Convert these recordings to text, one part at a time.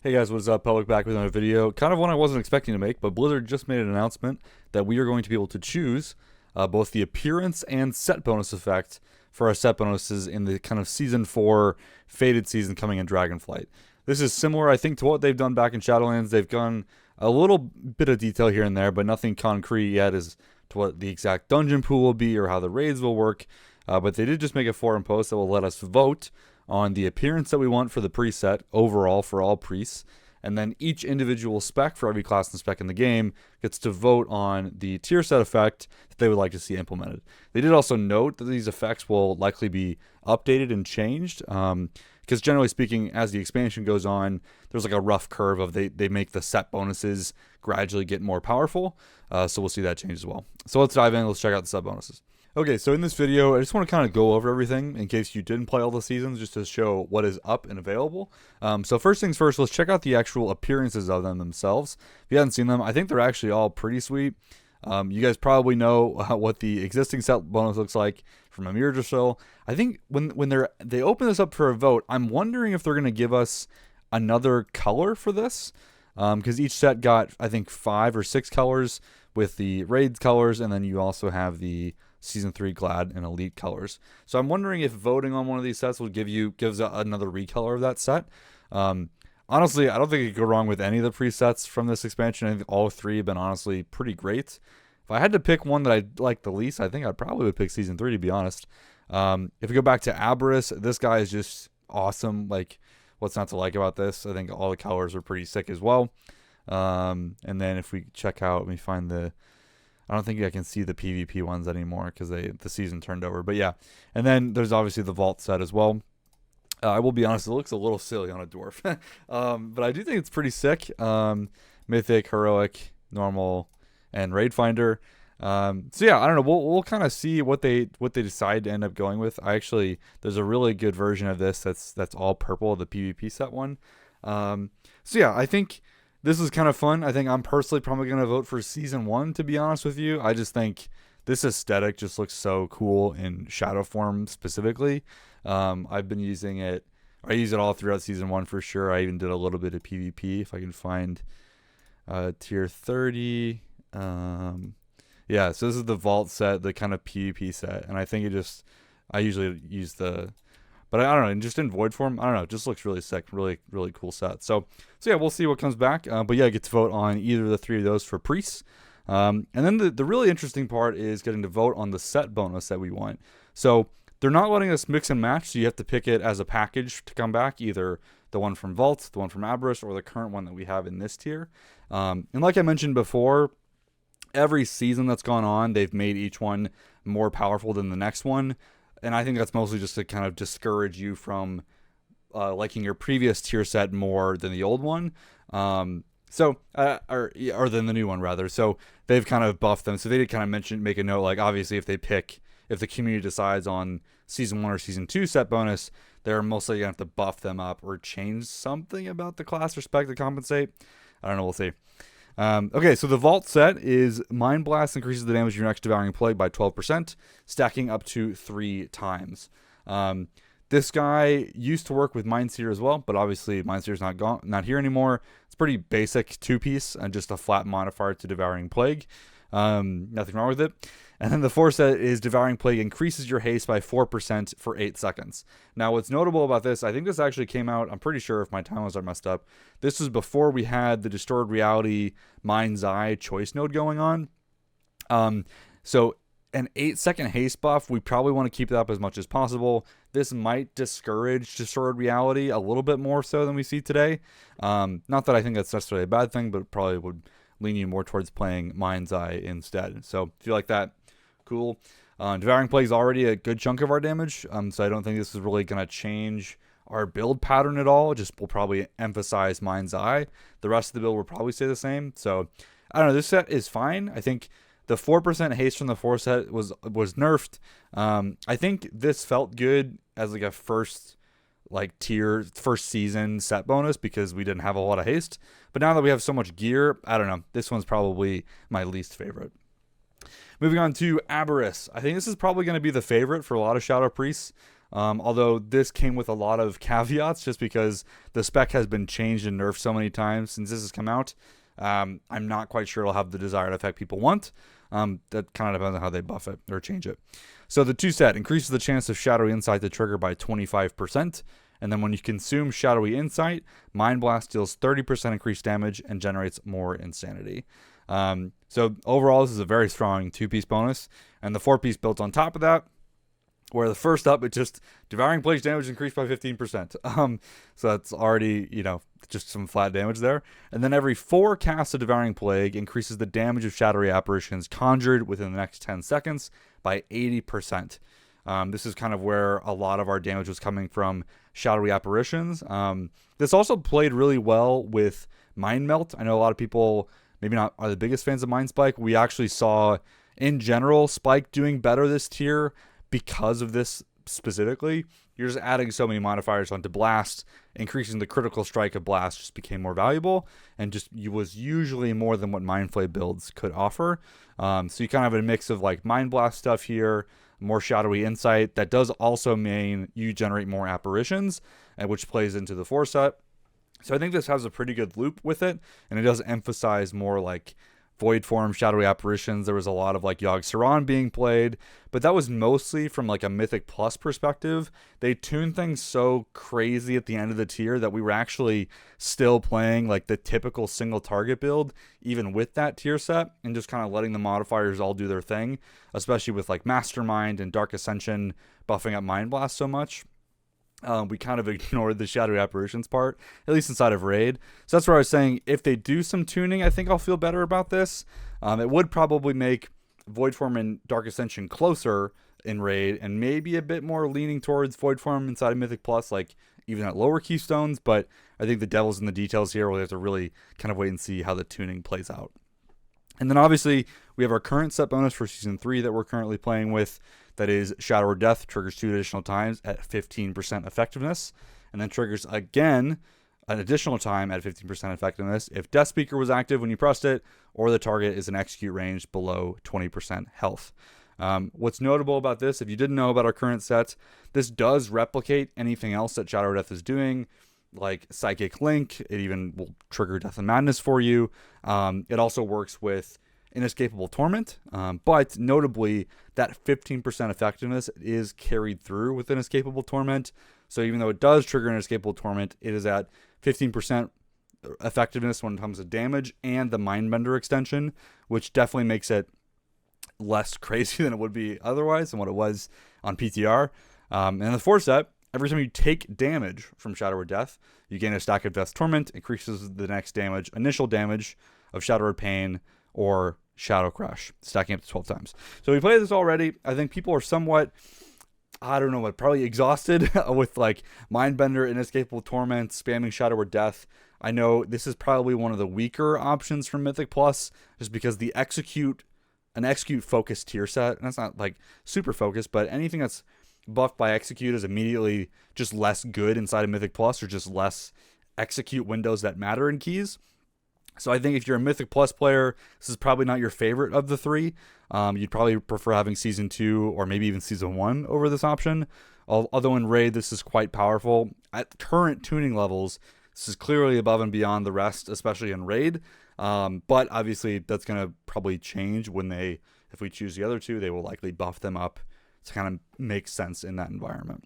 Hey guys, what's up? Public back with another video. Kind of one I wasn't expecting to make, but Blizzard just made an announcement that we are going to be able to choose both the appearance and set bonus effect for our set bonuses in the kind of Season 4 Faded season coming in Dragonflight. This is similar, I think, to what they've done back in Shadowlands. They've gone a little bit of detail here and there, but nothing concrete yet as to what the exact dungeon pool will be or how the raids will work. But they did just make a forum post that will let us vote on the appearance that we want for the preset overall for all priests, and then each individual spec for every class and spec in the game gets to vote on the tier set effect that they would like to see implemented. They did also note that these effects will likely be updated and changed, because generally speaking, as the expansion goes on, there's like a rough curve of they make the set bonuses gradually get more powerful, so we'll see that change as well. So let's dive in, let's check out the set bonuses. Okay, so in this video, I just want to kind of go over everything in case you didn't play all the seasons, just to show what is up and available. So first things first, let's check out the actual appearances of them themselves. If you haven't seen them, I think they're actually all pretty sweet. You guys probably know what the existing set bonus looks like from a mirror or so. I think when they open this up for a vote, I'm wondering if they're going to give us another color for this, because each set got, I think, 5 or 6 colors with the raid colors, and then you also have the Season 3 Glad and Elite colors. So I'm wondering if voting on one of these sets will gives another recolor of that set. Honestly, I don't think you could go wrong with any of the presets from this expansion. I think all 3 have been honestly pretty great. If I had to pick one that I like the least, I think I'd probably would pick Season 3, to be honest. If we go back to Aberrus, this guy is just awesome. Like, what's not to like about this? I think all the colors are pretty sick as well. And then if we check out, let me find I don't think I can see the PvP ones anymore because the season turned over. But yeah, and then there's obviously the Vault set as well. I will be honest, it looks a little silly on a dwarf, but I do think it's pretty sick. Mythic, Heroic, Normal, and Raid Finder. So yeah, I don't know. We'll kind of see what they decide to end up going with. There's a really good version of this that's all purple, the PvP set one. So yeah, I think this is kind of fun. I think I'm personally probably going to vote for Season 1, to be honest with you. I just think this aesthetic just looks so cool in shadow form specifically. I've been using it. I use it all throughout Season 1 for sure. I even did a little bit of PvP if I can find tier 30. Yeah, so this is the Vault set, the kind of PvP set. And I think I usually use but I don't know, just in void form, I don't know, it just looks really sick, really, really cool set. So yeah, we'll see what comes back. But yeah, I get to vote on either of the 3 of those for priests. And then the really interesting part is getting to vote on the set bonus that we want. So they're not letting us mix and match, so you have to pick it as a package to come back, either the one from Vault, the one from Aberrus, or the current one that we have in this tier. And like I mentioned before, every season that's gone on, they've made each one more powerful than the next one. And I think that's mostly just to kind of discourage you from liking your previous tier set more than the old one. Or than the new one, rather. So they've kind of buffed them. So they did kind of make a note, like, obviously, if the community decides on Season 1 or Season 2 set bonus, they're mostly going to have to buff them up or change something about the class or spec to compensate. I don't know, we'll see. Okay, so the Vault set is Mind Blast increases the damage of your next Devouring Plague by 12%, stacking up to 3 times. This guy used to work with Mindseer as well, but obviously Mindseer's not here anymore. It's pretty basic 2-piece and just a flat modifier to Devouring Plague. Nothing wrong with it. And then the 4 set is Devouring Plague increases your haste by 4% for 8 seconds. Now, what's notable about this, I think this actually came out, I'm pretty sure if my timelines are messed up, this was before we had the Distorted Reality Mind's Eye choice node going on. So an 8-second haste buff, we probably want to keep that up as much as possible. This might discourage Distorted Reality a little bit more so than we see today. Not that I think that's necessarily a bad thing, but it probably would lean you more towards playing Mind's Eye instead. So if you like that, cool. Devouring Plague is already a good chunk of our damage, so I don't think this is really going to change our build pattern at all. Just we'll probably emphasize Mind's Eye. The rest of the build will probably stay the same. So I don't know. This set is fine. I think the 4% haste from the 4 set was nerfed. I think this felt good as like a first season set bonus because we didn't have a lot of haste. But now that we have so much gear, I don't know. This one's probably my least favorite. Moving on to Aberrus. I think this is probably going to be the favorite for a lot of Shadow Priests. Although this came with a lot of caveats just because the spec has been changed and nerfed so many times since this has come out. I'm not quite sure it'll have the desired effect people want. That kind of depends on how they buff it or change it. So the 2 set increases the chance of Shadowy Insight to trigger by 25%. And then when you consume Shadowy Insight, Mind Blast deals 30% increased damage and generates more Insanity. So overall, this is a very strong 2-piece bonus. And the 4-piece built on top of that, where the first up, it just Devouring Plague's damage increased by 15%. So that's already, just some flat damage there. And then every 4 casts of Devouring Plague increases the damage of shadowy apparitions conjured within the next 10 seconds by 80%. This is kind of where a lot of our damage was coming from shadowy apparitions. This also played really well with Mind Melt. I know a lot of people maybe not are the biggest fans of Mind Spike. We actually saw, in general, Spike doing better this tier because of this specifically. You're just adding so many modifiers onto Blast, increasing the critical strike of Blast just became more valuable, and just was usually more than what Mind Flay builds could offer. So you kind of have a mix of like Mind Blast stuff here, more Shadowy Insight. That does also mean you generate more apparitions, which plays into the 4 set. So I think this has a pretty good loop with it, and it does emphasize more like Void Form, Shadowy Apparitions. There was a lot of like Yogg Saron being played, but that was mostly from like a Mythic Plus perspective. They tuned things so crazy at the end of the tier that we were actually still playing like the typical single target build, even with that tier set, and just kind of letting the modifiers all do their thing, especially with like Mastermind and Dark Ascension buffing up Mind Blast so much. We kind of ignored the Shadowy Apparitions part, at least inside of Raid. So that's where I was saying, if they do some tuning, I think I'll feel better about this. It would probably make Void Form and Dark Ascension closer in Raid, and maybe a bit more leaning towards Void Form inside of Mythic Plus, like even at lower keystones. But I think the devil's in the details here. We'll have to really kind of wait and see how the tuning plays out. And then obviously, we have our current set bonus for Season 3 that we're currently playing with. That is Shadow or Death, triggers 2 additional times at 15% effectiveness, and then triggers again an additional time at 15% effectiveness if Death Speaker was active when you pressed it, or the target is in execute range below 20% health. What's notable about this, if you didn't know about our current sets, this does replicate anything else that Shadow or Death is doing, like Psychic Link. It even will trigger Death and Madness for you. It also works with Inescapable Torment, but notably that 15% effectiveness is carried through with Inescapable Torment. So even though it does trigger Inescapable Torment, it is at 15% effectiveness when it comes to damage and the Mindbender extension, which definitely makes it less crazy than it would be otherwise and what it was on PTR. And the 4 set, every time you take damage from Shadow or Death, you gain a stack of Death's Torment, increases the next damage, initial damage of Shadow or Pain, or Shadow Crush, stacking up to 12 times. So we played this already. I think people are somewhat, probably exhausted with like Mindbender, Inescapable Torment, spamming Shadow or Death. I know this is probably one of the weaker options from Mythic Plus, just because an execute focused tier set, and that's not like super focused, but anything that's buffed by execute is immediately just less good inside of Mythic Plus, or just less execute windows that matter in keys. So I think if you're a Mythic Plus player, this is probably not your favorite of the 3. You'd probably prefer having Season 2 or maybe even Season 1 over this option. Although in Raid, this is quite powerful. At current tuning levels, this is clearly above and beyond the rest, especially in Raid. But obviously, that's going to probably change if we choose the other 2, they will likely buff them up to kind of make sense in that environment.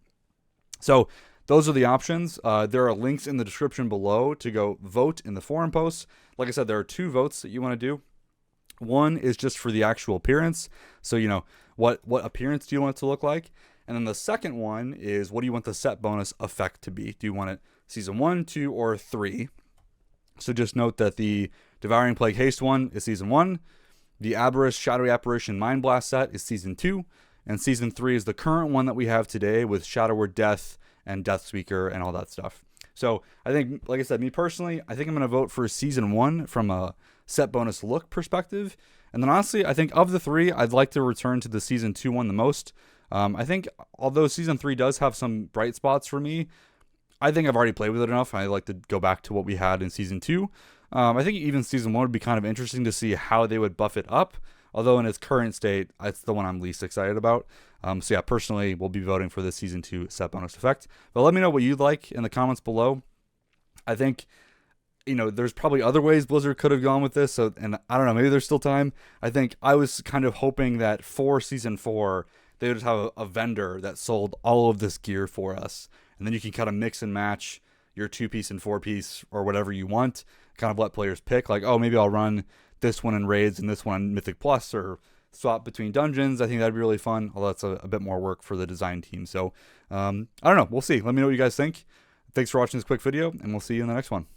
So those are the options. There are links in the description below to go vote in the forum posts. Like I said, there are 2 votes that you want to do. One is just for the actual appearance. So, what appearance do you want it to look like? And then the second one is, what do you want the set bonus effect to be? Do you want it Season 1, 2, or 3? So just note that the Devouring Plague Haste one is Season 1. The Aberrus Shadowy Apparition Mind Blast set is Season 2. And Season 3 is the current one that we have today with Shadow or Death and Death Speaker and all that stuff. So I think, like I said, me personally, I think I'm going to vote for Season 1 from a set bonus look perspective. And then honestly, I think of the 3, I'd like to return to the Season 2 one the most. I think although Season 3 does have some bright spots for me, I think I've already played with it enough. I'd like to go back to what we had in Season 2. I think even Season 1 would be kind of interesting to see how they would buff it up. Although in its current state, it's the one I'm least excited about. So yeah, personally, we'll be voting for this Season 2 set bonus effect. But let me know what you'd like in the comments below. I think, there's probably other ways Blizzard could have gone with this. So, and I don't know, maybe there's still time. I think I was kind of hoping that for Season 4, they would just have a vendor that sold all of this gear for us. And then you can kind of mix and match your 2-piece and 4-piece or whatever you want. Kind of let players pick. Like, oh, maybe I'll run this one in Raids and this one on Mythic Plus, or swap between dungeons. I think that'd be really fun, although that's a bit more work for the design team. So, I don't know. We'll see. Let me know what you guys think. Thanks for watching this quick video, and we'll see you in the next one.